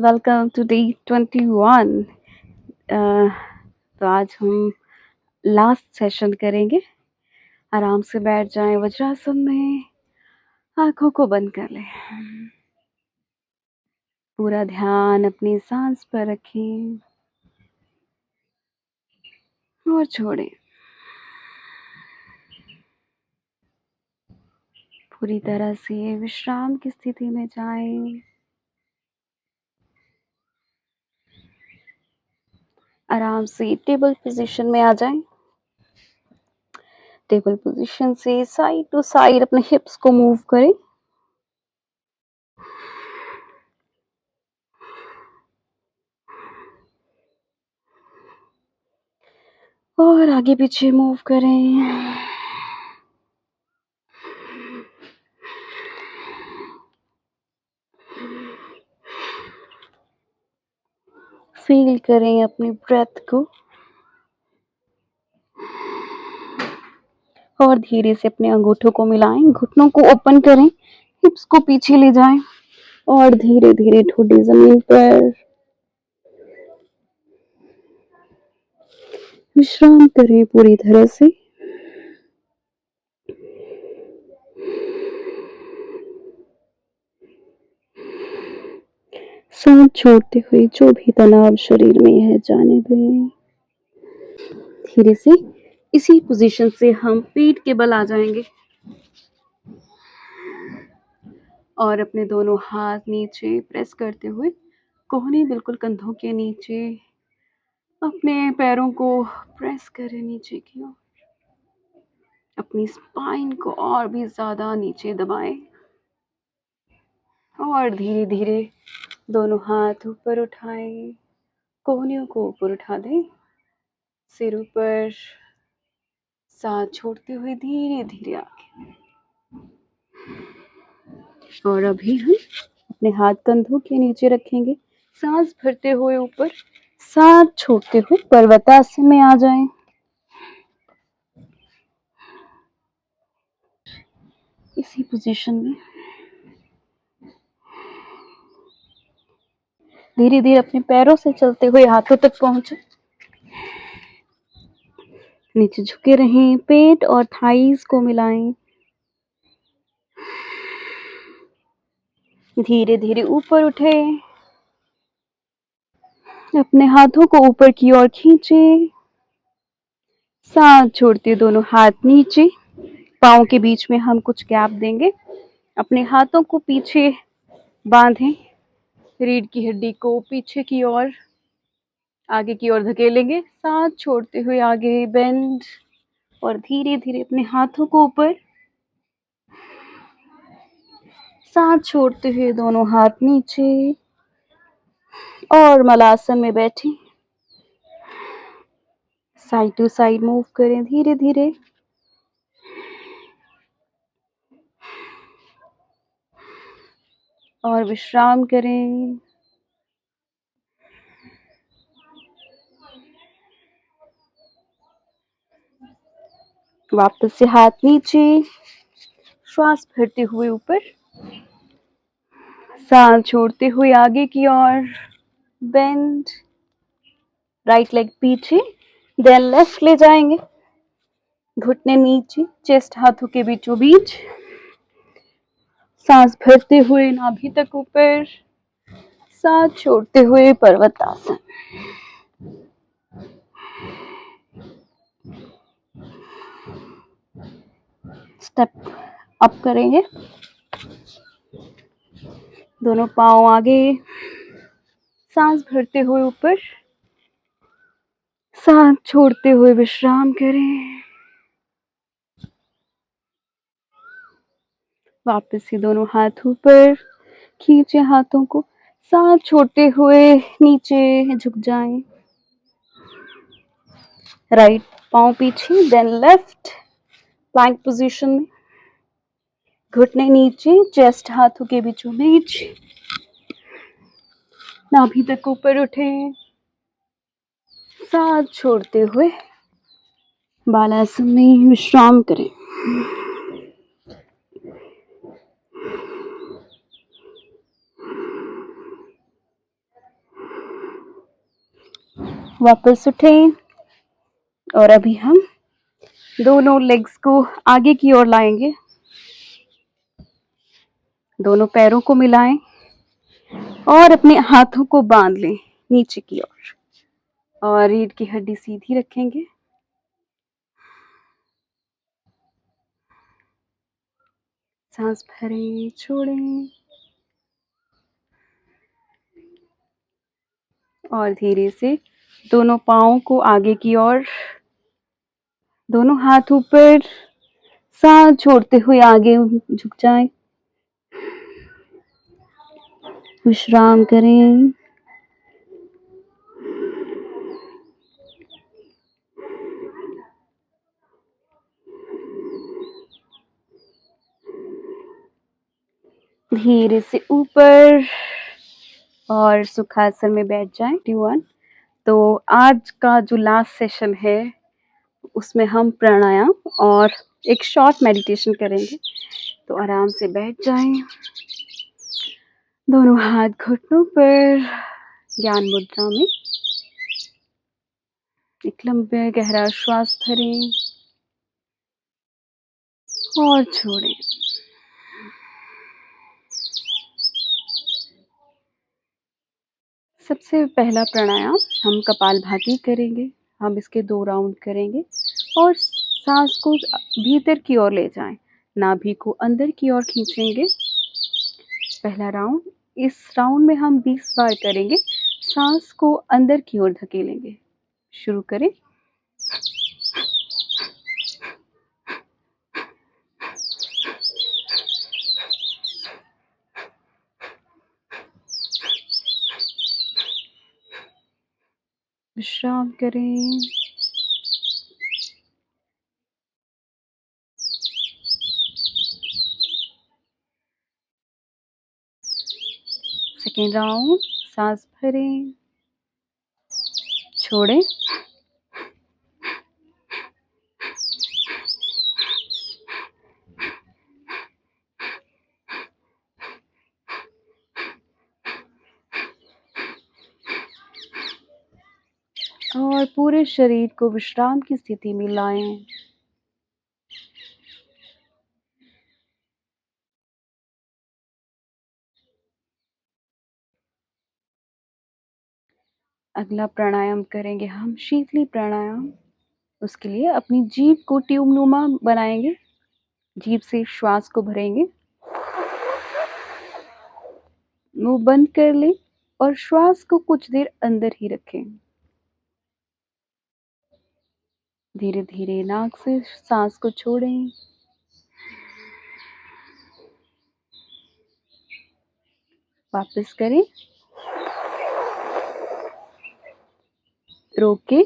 Welcome to day 21। तो आज हम लास्ट सेशन करेंगे। आराम से बैठ जाएं वज्रासन में, आंखों को बंद कर लें। पूरा ध्यान अपनी सांस पर रखें और छोड़ें। पूरी तरह से विश्राम की स्थिति में जाएं। आराम से टेबल पोजीशन में आ जाएं। टेबल पोजीशन से साइड टू साइड अपने हिप्स को मूव करें। और आगे पीछे मूव करें। फील करें अपनी ब्रेथ को और धीरे से अपने अंगूठों को मिलाएं, घुटनों को ओपन करें, हिप्स को पीछे ले जाएं और धीरे धीरे ठोडी जमीन पर विश्राम करें पूरी तरह से। सांस छोड़ते हुए जो भी तनाव शरीर में है जाने दें। धीरे से इसी पोजीशन से हम पेट के बल आ जाएंगे और अपने दोनों हाथ नीचे प्रेस करते हुए कोहनी बिल्कुल कंधों के नीचे, अपने पैरों को प्रेस करें नीचे की ओर। अपनी स्पाइन को और भी ज्यादा नीचे दबाएं और धीरे धीरे दोनों हाथ ऊपर उठाएं, कोहनियों को ऊपर उठा दें, सिर ऊपर, सांस छोड़ते हुए धीरे धीरे आगे। और अभी हम अपने हाथ कंधों के नीचे रखेंगे, सांस भरते हुए ऊपर, सांस छोड़ते हुए पर्वतासन में आ जाएं। इसी पोजीशन में धीरे धीरे अपने पैरों से चलते हुए हाथों तक पहुंचे। नीचे झुके रहें, पेट और थाइस को मिलाएं। धीरे धीरे ऊपर उठे, अपने हाथों को ऊपर की ओर खींचे, सांस छोड़ते दोनों हाथ नीचे, पाँव के बीच में हम कुछ गैप देंगे। अपने हाथों को पीछे बांधें, रीढ़ की हड्डी को पीछे की ओर, आगे की ओर धकेलेंगे, सांस छोड़ते हुए आगे बेंड और धीरे धीरे अपने हाथों को ऊपर, सांस छोड़ते हुए दोनों हाथ नीचे और मलासन में बैठे। साइड टू साइड मूव करें धीरे धीरे। और विश्राम करें। वापस से हाथ नीचे, श्वास भरते हुए ऊपर, सांस छोड़ते हुए आगे की ओर बेंड, राइट लेग पीछे, देन लेफ्ट ले जाएंगे, घुटने नीचे, चेस्ट हाथों के बीचों बीच, सांस भरते हुए नाभि तक ऊपर, सांस छोड़ते हुए पर्वतासन। स्टेप अप करेंगे, दोनों पांव आगे, सांस भरते हुए ऊपर, सांस छोड़ते हुए विश्राम करें। वापस से दोनों हाथ ऊपर, खींचे हाथों को, सांस छोड़ते हुए नीचे झुक जाएं। राइट पांव पीछे, देन लेफ्ट प्लैंक पोजीशन में, घुटने नीचे, चेस्ट हाथों के बीचों बीच, नाभि तक ऊपर उठे, सांस छोड़ते हुए बालासन में विश्राम करें। वापस उठें और अभी हम दोनों लेग्स को आगे की ओर लाएंगे। दोनों पैरों को मिलाएं और अपने हाथों को बांध लें नीचे की ओर और रीढ़ की हड्डी सीधी रखेंगे। सांस भरें, छोड़ें और धीरे से दोनों पाँवों को आगे की ओर, दोनों हाथ ऊपर, सांस छोड़ते हुए आगे झुक जाएं। विश्राम करें। धीरे से ऊपर और सुखासन में बैठ जाएं। 21। तो आज का जो लास्ट सेशन है उसमें हम प्राणायाम और एक शॉर्ट मेडिटेशन करेंगे। तो आराम से बैठ जाएं, दोनों हाथ घुटनों पर, ज्ञान मुद्रा में। एक लंबा गहरा श्वास भरें और छोड़ें। सबसे पहला प्राणायाम हम कपालभाति करेंगे। हम इसके 2 राउंड करेंगे और सांस को भीतर की ओर ले जाएं, नाभि को अंदर की ओर खींचेंगे। पहला राउंड, इस राउंड में हम 20 बार करेंगे। सांस को अंदर की ओर धकेलेंगे। शुरू करें। विश्राम करें। सेकेंड राउंड, सांस भरें, छोड़ें। और पूरे शरीर को विश्राम की स्थिति में लाएं। अगला प्राणायाम करेंगे हम शीतली प्राणायाम। उसके लिए अपनी जीभ को ट्यूबनुमा बनाएंगे। जीभ से श्वास को भरेंगे, मुंह बंद कर लें और श्वास को कुछ देर अंदर ही रखें। धीरे धीरे नाक से सांस को छोड़ें। वापस करें। रोके,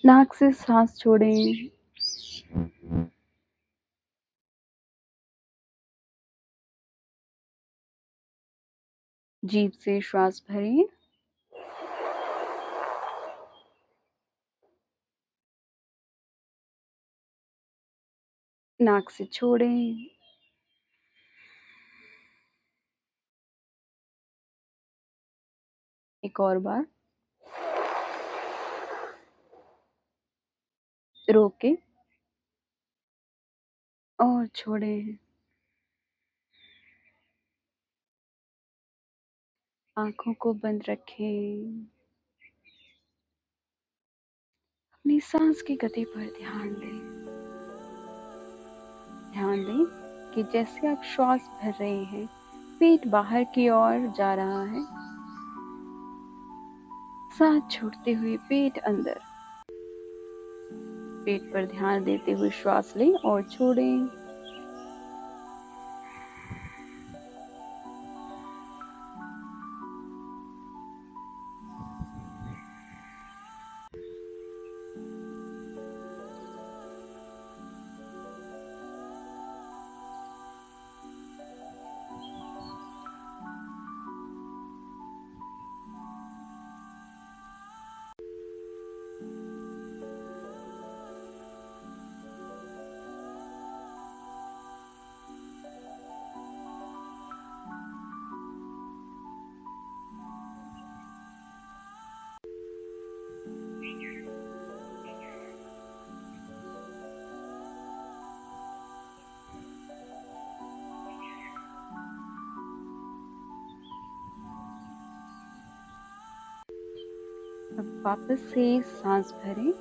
नाक से सांस छोड़ें। जीभ से श्वास भरें। नाक से छोड़ें। एक और बार। रोके और छोड़ें। आंखों को बंद रखें। अपनी सांस की गति पर ध्यान दें। ध्यान दें कि जैसे आप श्वास भर रहे हैं, पेट बाहर की ओर जा रहा है, सांस छोड़ते हुए पेट अंदर। पेट पर ध्यान देते हुए श्वास लें और छोड़ें। अब वापस से सांस भरें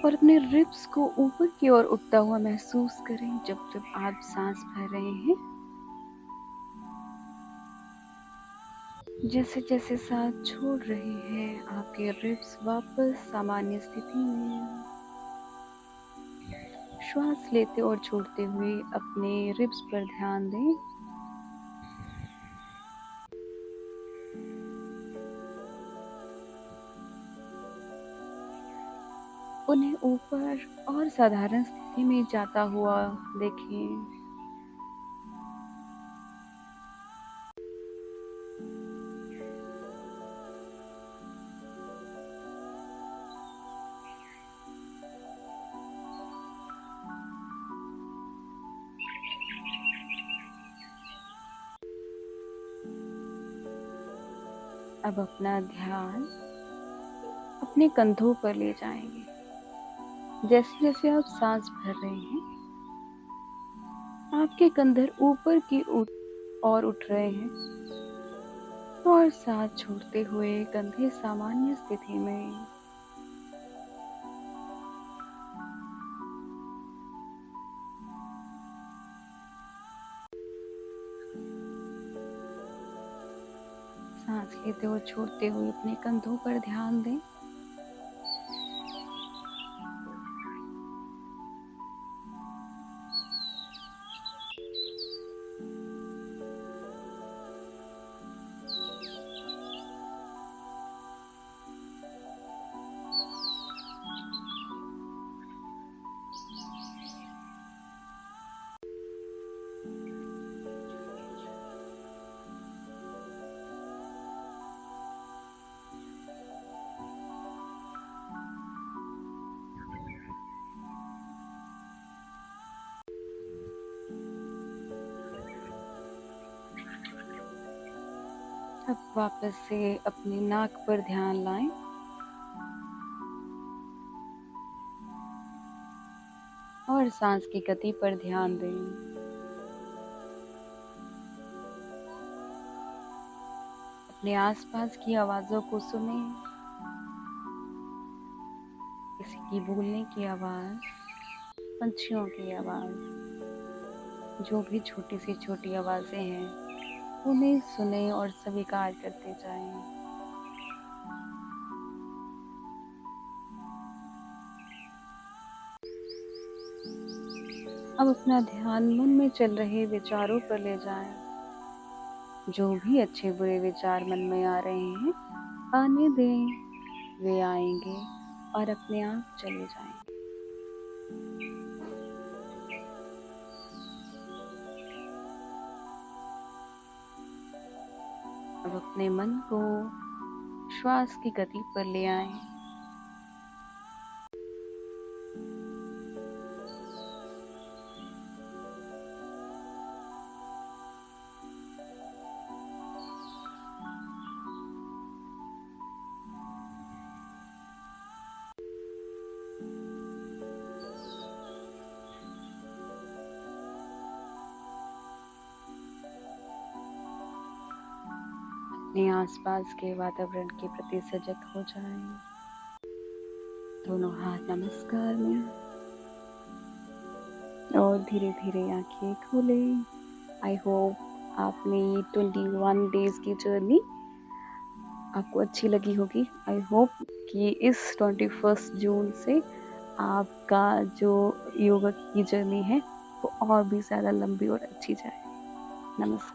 और अपने रिब्स को ऊपर की ओर उठता हुआ महसूस करें जब जब आप सांस भर रहे हैं। जैसे जैसे सांस छोड़ रहे हैं आपके रिब्स वापस सामान्य स्थिति में। श्वास लेते और छोड़ते हुए अपने रिब्स पर ध्यान दें। उन्हें ऊपर और साधारण स्थिति में जाता हुआ देखें। अब अपना ध्यान अपने कंधों पर ले जाएंगे। जैसे जैसे आप सांस भर रहे हैं आपके कंधे ऊपर की ओर उठ रहे हैं और सांस छोड़ते हुए कंधे सामान्य स्थिति में। सांस लेते और छोड़ते हुए अपने कंधों पर ध्यान दें। अब वापस से अपनी नाक पर ध्यान लाएं और सांस की गति पर ध्यान दें। अपने आसपास की आवाजों को सुनें। किसी की बोलने की आवाज, पंछियों की आवाज, जो भी छोटी से छोटी आवाजें हैं उन्हें सुने और स्वीकार करते जाएं। अब अपना ध्यान मन में चल रहे विचारों पर ले जाएं। जो भी अच्छे बुरे विचार मन में आ रहे हैं आने दें, वे आएंगे और अपने आप चले जाएंगे। अब अपने मन को श्वास की गति पर ले आएं। अपने आसपास के वातावरण के प्रति सजग हो जाएं। दोनों हाथ नमस्कार में और धीरे धीरे आंखें खोलें। आई होप आपने ये 21 डेज की जर्नी आपको अच्छी लगी होगी। आई होप कि इस 21 जून से आपका जो योगा की जर्नी है वो और भी ज़्यादा लंबी और अच्छी जाए। नमस्कार।